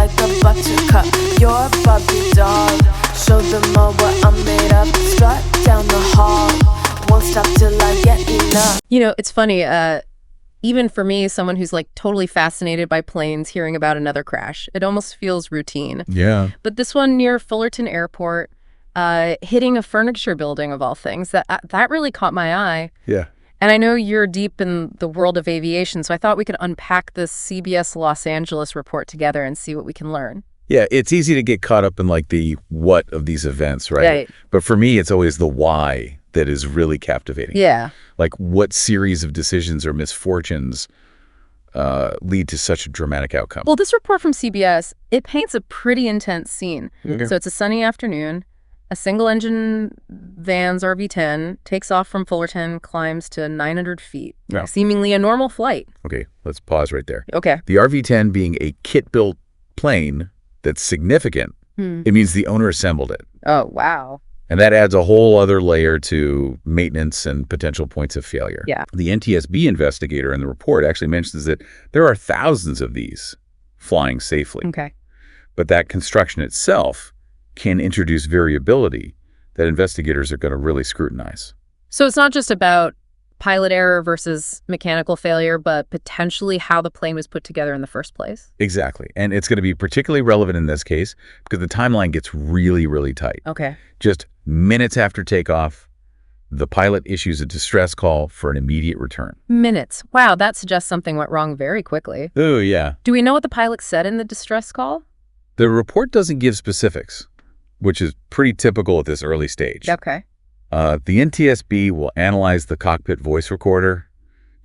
like a buttercup. You're a Barbie doll. Show them all what I'm made of. Strut down the hall. Won't stop till I get enough. You know, it's funny, even for me, someone who's like totally fascinated by planes, hearing about another crash, it almost feels routine. Yeah. But this one near Fullerton Airport, hitting a furniture building of all things, that really caught my eye. Yeah. And I know you're deep in the world of aviation, so I thought we could unpack this CBS Los Angeles report together and see what we can learn. Yeah, it's easy to get caught up in like the what of these events, right? Right. But for me, it's always the why that is really captivating. Yeah. Like what series of decisions or misfortunes lead to such a dramatic outcome. Well, this report from CBS, it paints a pretty intense scene. Okay. So it's a sunny afternoon. A single-engine Vans RV-10 takes off from Fullerton, climbs to 900 feet, Yeah. seemingly a normal flight. Okay, let's pause right there. Okay. The RV-10 being a kit-built plane that's significant, it means the owner assembled it. Oh, wow. And that adds a whole other layer to maintenance and potential points of failure. Yeah. The NTSB investigator in the report actually mentions that there are thousands of these flying safely. Okay. But that construction itself can introduce variability that investigators are going to really scrutinize. So it's not just about pilot error versus mechanical failure, but potentially how the plane was put together in the first place? Exactly. And it's going to be particularly relevant in this case because the timeline gets really, really tight. Okay. Just minutes after takeoff, the pilot issues a distress call for an immediate return. Minutes. Wow, that suggests something went wrong very quickly. Oh, yeah. Do we know what the pilot said in the distress call? The report doesn't give specifics, which is pretty typical at this early stage. Okay. The NTSB will analyze the cockpit voice recorder,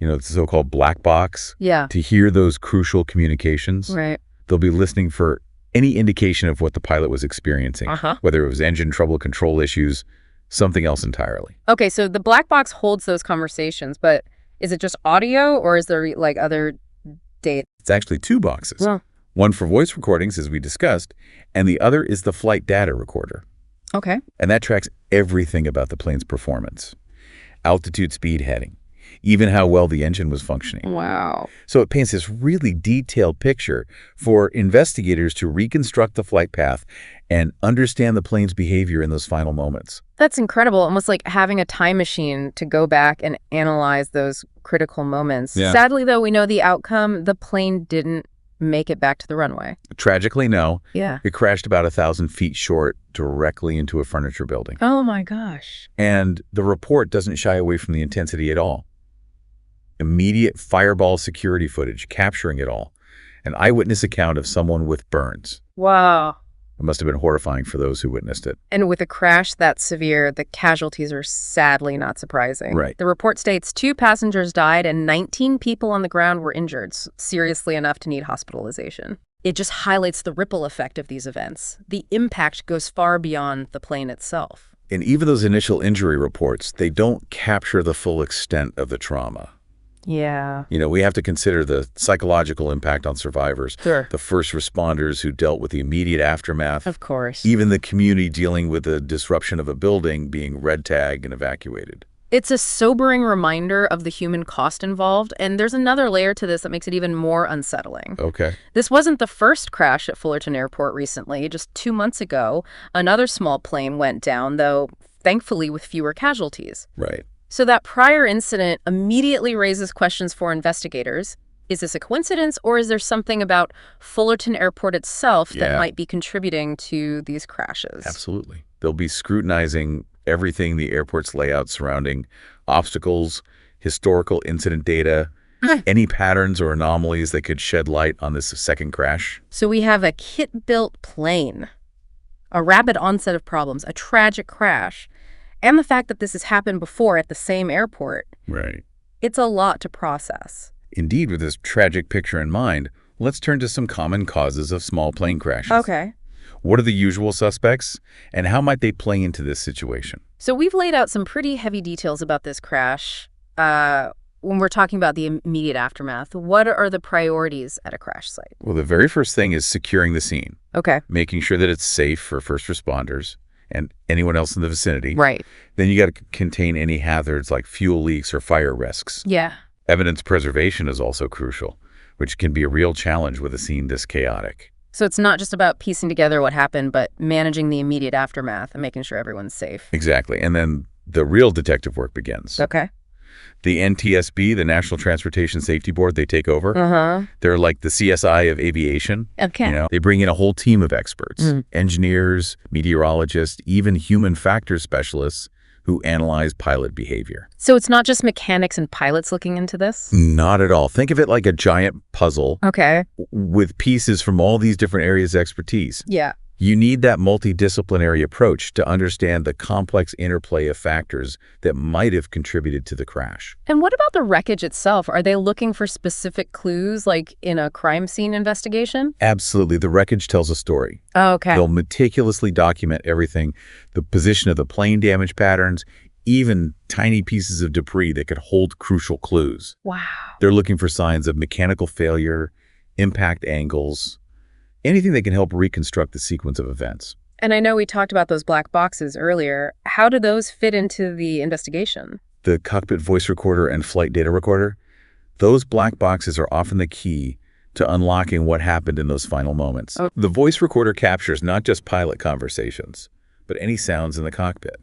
you know, the so-called black box, Yeah. to hear those crucial communications. Right. They'll be listening for any indication of what the pilot was experiencing, whether it was engine trouble, control issues, something else entirely. Okay, so the black box holds those conversations, but is it just audio or is there like other data? It's actually two boxes. Well, One for voice recordings, as we discussed, and the other is the flight data recorder. okay. And that tracks everything about the plane's performance. Altitude, speed, heading, even how well the engine was functioning. Wow. So it paints this really detailed picture for investigators to reconstruct the flight path and understand the plane's behavior in those final moments. That's incredible. Almost like having a time machine to go back and analyze those critical moments. Yeah. Sadly, though, we know the outcome. The plane didn't make it back to the runway. Tragically, no. Yeah. It crashed about 1,000 feet short directly into a furniture building. Oh, my gosh. And the report doesn't shy away from the intensity at all. Immediate fireball security footage capturing it all. An eyewitness account of someone with burns. Wow. It must have been horrifying for those who witnessed it. And with a crash that severe, the casualties are sadly not surprising. Right. The report states 2 passengers died and 19 people on the ground were injured, seriously enough to need hospitalization. It just highlights the ripple effect of these events. The impact goes far beyond the plane itself. And even those initial injury reports, they don't capture the full extent of the trauma. Yeah. You know, we have to consider the psychological impact on survivors, Sure. the first responders who dealt with the immediate aftermath, Of course. even the community dealing with the disruption of a building being red tagged and evacuated. It's a sobering reminder of the human cost involved, and there's another layer to this that makes it even more unsettling. Okay. This wasn't the first crash at Fullerton Airport recently. Just 2 months ago, another small plane went down, though thankfully with fewer casualties. Right. So that prior incident immediately raises questions for investigators. Is this a coincidence, or is there something about Fullerton Airport itself that Yeah. might be contributing to these crashes? Absolutely. They'll be scrutinizing everything, the airport's layout surrounding obstacles, historical incident data, any patterns or anomalies that could shed light on this second crash. So we have a kit-built plane, a rapid onset of problems, a tragic crash, and the fact that this has happened before at the same airport. Right. It's a lot to process. Indeed, with this tragic picture in mind, let's turn to some common causes of small plane crashes. Okay. What are the usual suspects, and how might they play into this situation? So we've laid out some pretty heavy details about this crash. When we're talking about the immediate aftermath, what are the priorities at a crash site? Well, the very first thing is securing the scene, Okay. making sure that it's safe for first responders and anyone else in the vicinity. Right. Then you got to contain any hazards like fuel leaks or fire risks. Yeah. Evidence preservation is also crucial, which can be a real challenge with a scene this chaotic. So it's not just about piecing together what happened, but managing the immediate aftermath and making sure everyone's safe. Exactly. And then the real detective work begins. Okay. The NTSB, the National Transportation Safety Board, they take over. Uh-huh. They're like the CSI of aviation. Okay. They bring in a whole team of experts, engineers, meteorologists, even human factors specialists who analyze pilot behavior. So it's not just mechanics and pilots looking into this? Not at all. Think of it like a giant puzzle Okay. with pieces from all these different areas of expertise. Yeah. You need that multidisciplinary approach to understand the complex interplay of factors that might have contributed to the crash. And what about the wreckage itself? Are they looking for specific clues, like in a crime scene investigation? Absolutely. The wreckage tells a story. Okay. They'll meticulously document everything, the position of the plane damage patterns, even tiny pieces of debris that could hold crucial clues. Wow. They're looking for signs of mechanical failure, impact angles, anything that can help reconstruct the sequence of events. And I know we talked about those black boxes earlier. How do those fit into the investigation? The cockpit voice recorder and flight data recorder, those black boxes are often the key to unlocking what happened in those final moments. Oh. The voice recorder captures not just pilot conversations, but any sounds in the cockpit.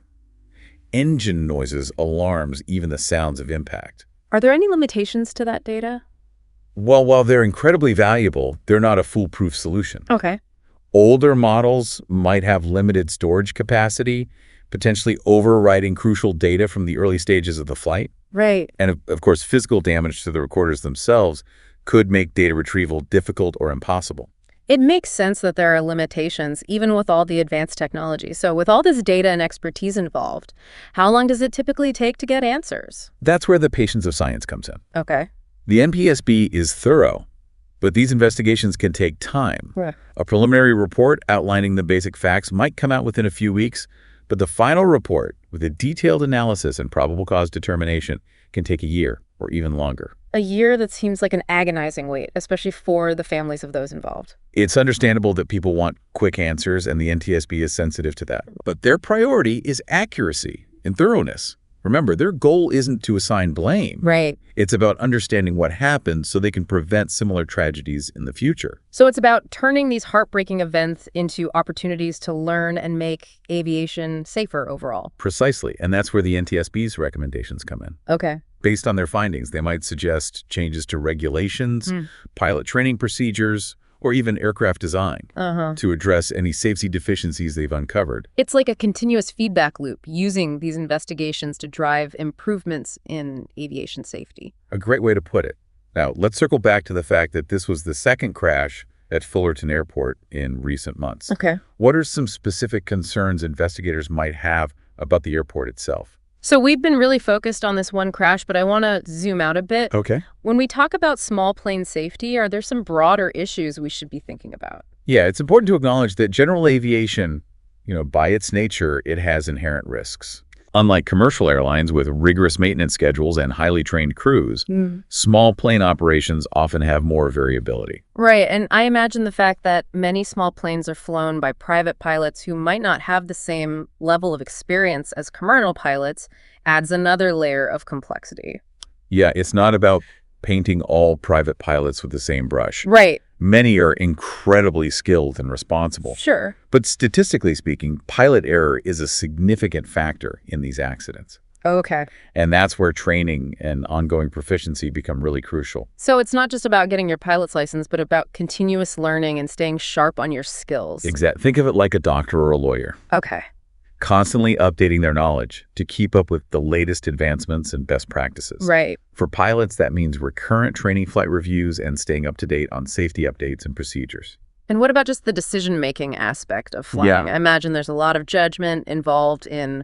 Engine noises, alarms, even the sounds of impact. Are there any limitations to that data? Well, while they're incredibly valuable, they're not a foolproof solution. Okay. Older models might have limited storage capacity, potentially overwriting crucial data from the early stages of the flight. Right. And of course, physical damage to the recorders themselves could make data retrieval difficult or impossible. It makes sense that there are limitations, even with all the advanced technology. So with all this data and expertise involved, how long does it typically take to get answers? That's where the patience of science comes in. Okay. The NPSB is thorough, but these investigations can take time. Right. A preliminary report outlining the basic facts might come out within a few weeks, but the final report with a detailed analysis and probable cause determination can take a year or even longer. A year, that seems like an agonizing wait, especially for the families of those involved. It's understandable that people want quick answers, and the NTSB is sensitive to that. But their priority is accuracy and thoroughness. Remember, their goal isn't to assign blame. Right. It's about understanding what happened so they can prevent similar tragedies in the future. So it's about turning these heartbreaking events into opportunities to learn and make aviation safer overall. Precisely, and that's where the NTSB's recommendations come in. Okay. Based on their findings, they might suggest changes to regulations, pilot training procedures, or even aircraft design to address any safety deficiencies they've uncovered. It's like a continuous feedback loop, using these investigations to drive improvements in aviation safety. A great way to put it. Now, let's circle back to the fact that this was the second crash at Fullerton Airport in recent months. Okay. What are some specific concerns investigators might have about the airport itself? So we've been really focused on this one crash, but I want to zoom out a bit. Okay. When we talk about small plane safety, are there some broader issues we should be thinking about? Yeah, it's important to acknowledge that general aviation, by its nature, it has inherent risks. Unlike commercial airlines with rigorous maintenance schedules and highly trained crews, small plane operations often have more variability. Right, and I imagine the fact that many small planes are flown by private pilots who might not have the same level of experience as commercial pilots adds another layer of complexity. Yeah, it's not about painting all private pilots with the same brush. Right. Many are incredibly skilled and responsible. Sure. But statistically speaking, pilot error is a significant factor in these accidents. Okay. And that's where training and ongoing proficiency become really crucial. So it's not just about getting your pilot's license, but about continuous learning and staying sharp on your skills. Exactly. Think of it like a doctor or a lawyer. Okay. Constantly updating their knowledge to keep up with the latest advancements and best practices. Right. For pilots, that means recurrent training flight reviews and staying up to date on safety updates and procedures. And what about just the decision-making aspect of flying? Yeah. I imagine there's a lot of judgment involved in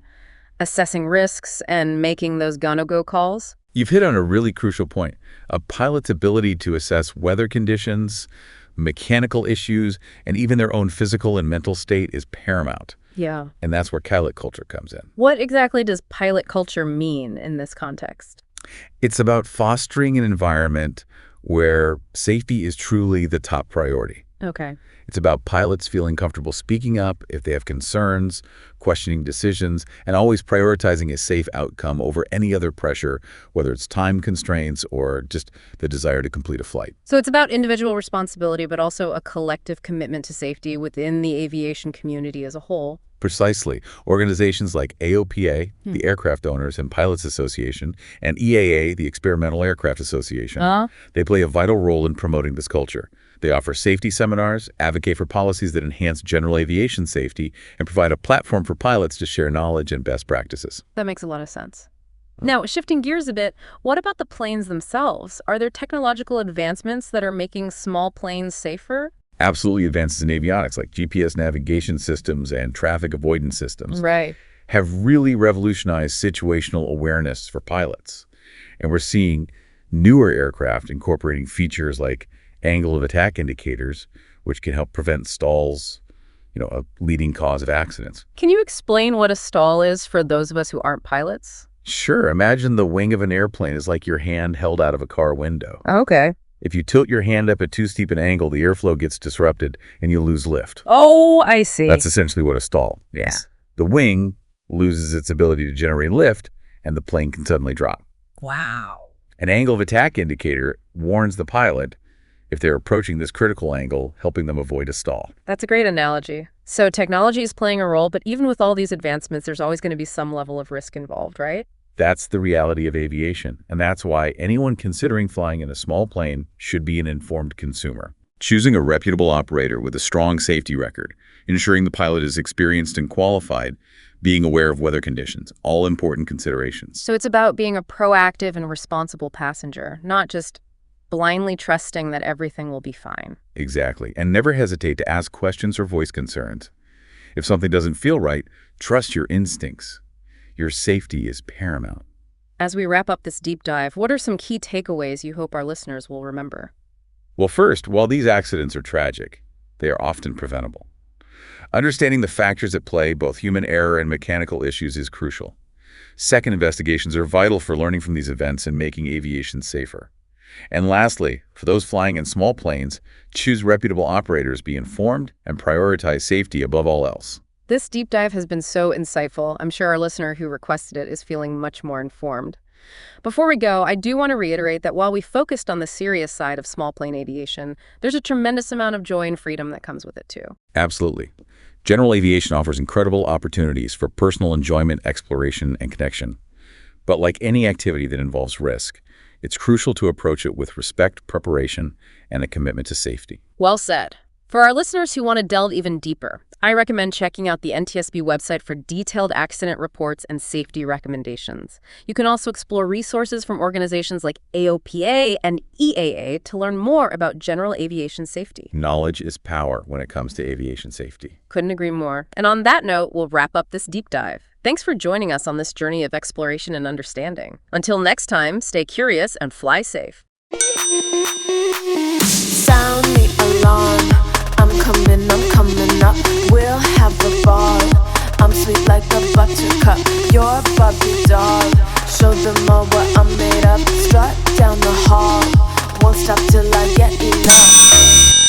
assessing risks and making those gonna-go calls. You've hit on a really crucial point. A pilot's ability to assess weather conditions, mechanical issues, and even their own physical and mental state is paramount. Yeah. And that's where pilot culture comes in. What exactly does pilot culture mean in this context? It's about fostering an environment where safety is truly the top priority. Okay. It's about pilots feeling comfortable speaking up if they have concerns, questioning decisions, and always prioritizing a safe outcome over any other pressure, whether it's time constraints or just the desire to complete a flight. So it's about individual responsibility, but also a collective commitment to safety within the aviation community as a whole. Precisely. Organizations like AOPA, the Aircraft Owners and Pilots Association, and EAA, the Experimental Aircraft Association, they play a vital role in promoting this culture. They offer safety seminars, advocate for policies that enhance general aviation safety, and provide a platform for pilots to share knowledge and best practices. That makes a lot of sense. Now, shifting gears a bit, what about the planes themselves? Are there technological advancements that are making small planes safer? Absolutely. Advances in avionics like GPS navigation systems and traffic avoidance systems have really revolutionized situational awareness for pilots. And we're seeing newer aircraft incorporating features like angle of attack indicators, which can help prevent stalls, a leading cause of accidents. Can you explain what a stall is for those of us who aren't pilots? Sure. Imagine the wing of an airplane is like your hand held out of a car window. Okay. If you tilt your hand up at too steep an angle, the airflow gets disrupted and you lose lift. Oh, I see. That's essentially what a stall is. Yeah. The wing loses its ability to generate lift and the plane can suddenly drop. Wow. An angle of attack indicator warns the pilot if they're approaching this critical angle, helping them avoid a stall. That's a great analogy. So technology is playing a role, but even with all these advancements, there's always going to be some level of risk involved, right? That's the reality of aviation, and that's why anyone considering flying in a small plane should be an informed consumer. Choosing a reputable operator with a strong safety record, ensuring the pilot is experienced and qualified, being aware of weather conditions, all important considerations. So it's about being a proactive and responsible passenger, not just blindly trusting that everything will be fine. Exactly, and never hesitate to ask questions or voice concerns. If something doesn't feel right, trust your instincts. Your safety is paramount. As we wrap up this deep dive, what are some key takeaways you hope our listeners will remember? Well, first, while these accidents are tragic, they are often preventable. Understanding the factors at play, both human error and mechanical issues, is crucial. Second, investigations are vital for learning from these events and making aviation safer. And lastly, for those flying in small planes, choose reputable operators, be informed, and prioritize safety above all else. This deep dive has been so insightful. I'm sure our listener who requested it is feeling much more informed. Before we go, I do want to reiterate that while we focused on the serious side of small plane aviation, there's a tremendous amount of joy and freedom that comes with it too. Absolutely. General aviation offers incredible opportunities for personal enjoyment, exploration, and connection. But like any activity that involves risk, it's crucial to approach it with respect, preparation, and a commitment to safety. Well said. For our listeners who want to delve even deeper, I recommend checking out the NTSB website for detailed accident reports and safety recommendations. You can also explore resources from organizations like AOPA and EAA to learn more about general aviation safety. Knowledge is power when it comes to aviation safety. Couldn't agree more. And on that note, we'll wrap up this deep dive. Thanks for joining us on this journey of exploration and understanding. Until next time, stay curious and fly safe. Sound the alarm. I'm coming up. We'll have a ball. I'm sweet like a buttercup. You're a Barbie doll. Show them all what I'm made of. Strut down the hall. Won't stop till I get enough.